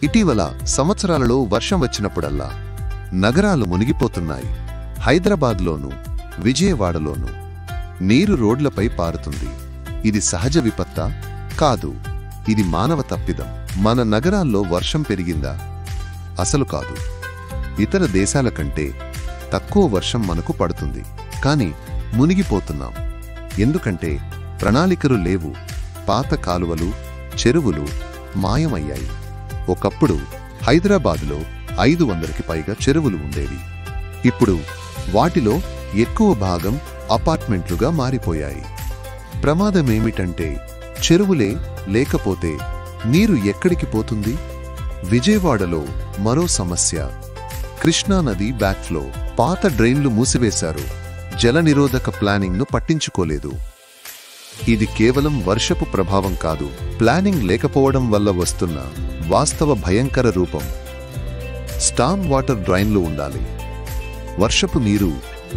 ఇటీవల సంవత్సరాలలో వర్షం వచ్చినప్పుడల్లా నగరాలు మునిగిపోతున్నాయి. హైదరాబాద్లోనూ విజయవాడలోనూ నీరు రోడ్లపై పారుతుంది. ఇది సహజ విపత్తా? కాదు, ఇది మానవ తప్పిదం. మన నగరాల్లో వర్షం పెరిగిందా? అసలు కాదు. ఇతర దేశాల కంటే తక్కువ వర్షం మనకు పడుతుంది. కానీ మునిగిపోతున్నాం. ఎందుకంటే ప్రణాళికలు లేవు. పాత కాలువలు, చెరువులు మాయమయ్యాయి. ఒకప్పుడు హైదరాబాదులో 500కి పైగా చెరువులు ఉండేవి. ఇప్పుడు వాటిలో ఎక్కువ భాగం అపార్ట్మెంట్లుగా మారిపోయాయి. ప్రమాదమేమిటంటే చెరువులే లేకపోతే నీరు ఎక్కడికి పోతుంది? విజయవాడలో మరో సమస్య. కృష్ణానది బ్యాక్ఫ్లో. పాత డ్రైన్లు మూసివేశారు. జలనిరోధక ప్లానింగ్ను పట్టించుకోలేదు. ఇది కేవలం వర్షపు ప్రభావం కాదు, ప్లానింగ్ లేకపోవడం వల్ల వస్తున్న వాస్తవ భయంకర రూపం. స్టార్మ్ వాటర్ డ్రైన్లు ఉండాలి. వర్షపు నీరు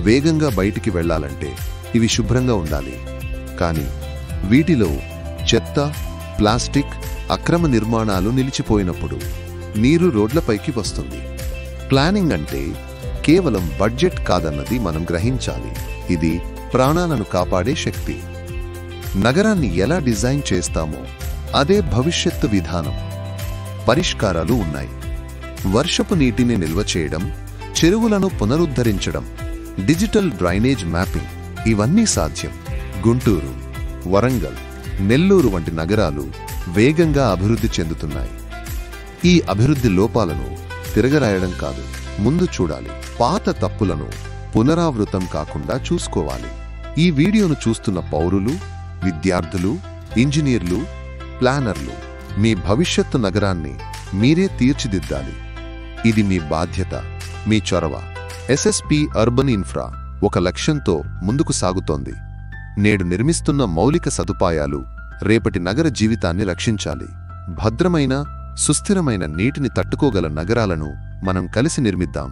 వేగంగా బయటికి వెళ్లాలంటే ఇవి శుభ్రంగా ఉండాలి. కానీ వీటిలో చెత్త, ప్లాస్టిక్, అక్రమ నిర్మాణాలు నిలిచిపోయినప్పుడు నీరు రోడ్లపైకి వస్తుంది. ప్లానింగ్ అంటే కేవలం బడ్జెట్ కాదన్నది మనం గ్రహించాలి. ఇది ప్రాణాలను కాపాడే శక్తి. నగరాన్ని ఎలా డిజైన్ చేస్తామో అదే భవిష్యత్తు విధానం. పరిష్కారాలు ఉన్నాయి. వర్షపు నీటిని నిల్వ చేయడం, చెరువులను పునరుద్ధరించడం, డిజిటల్ డ్రైనేజ్ మ్యాపింగ్, ఇవన్నీ సాధ్యం. గుంటూరు, వరంగల్, నెల్లూరు వంటి నగరాలు వేగంగా అభివృద్ధి చెందుతున్నాయి. ఈ అభివృద్ధి లోపాలను తిరగరాయడం కాదు, ముందు చూడాలి. పాత తప్పులను పునరావృతం కాకుండా చూసుకోవాలి. ఈ వీడియోను చూస్తున్న పౌరులు, విద్యార్థులు, ఇంజనీర్లు, ప్లానర్లు, మీ భవిష్యత్తు నగరాన్ని మీరే తీర్చిదిద్దాలి. ఇది మీ బాధ్యత, మీ చొరవ. ఎస్ఎస్పి అర్బన్ ఇన్ఫ్రా ఒక లక్ష్యంతో ముందుకు సాగుతోంది. నేడు నిర్మిస్తున్న మౌలిక సదుపాయాలు రేపటి నగర జీవితాన్ని రక్షించాలి. భద్రమైన, సుస్థిరమైన నీటిని తట్టుకోగల నగరాలను మనం కలిసి నిర్మిద్దాం.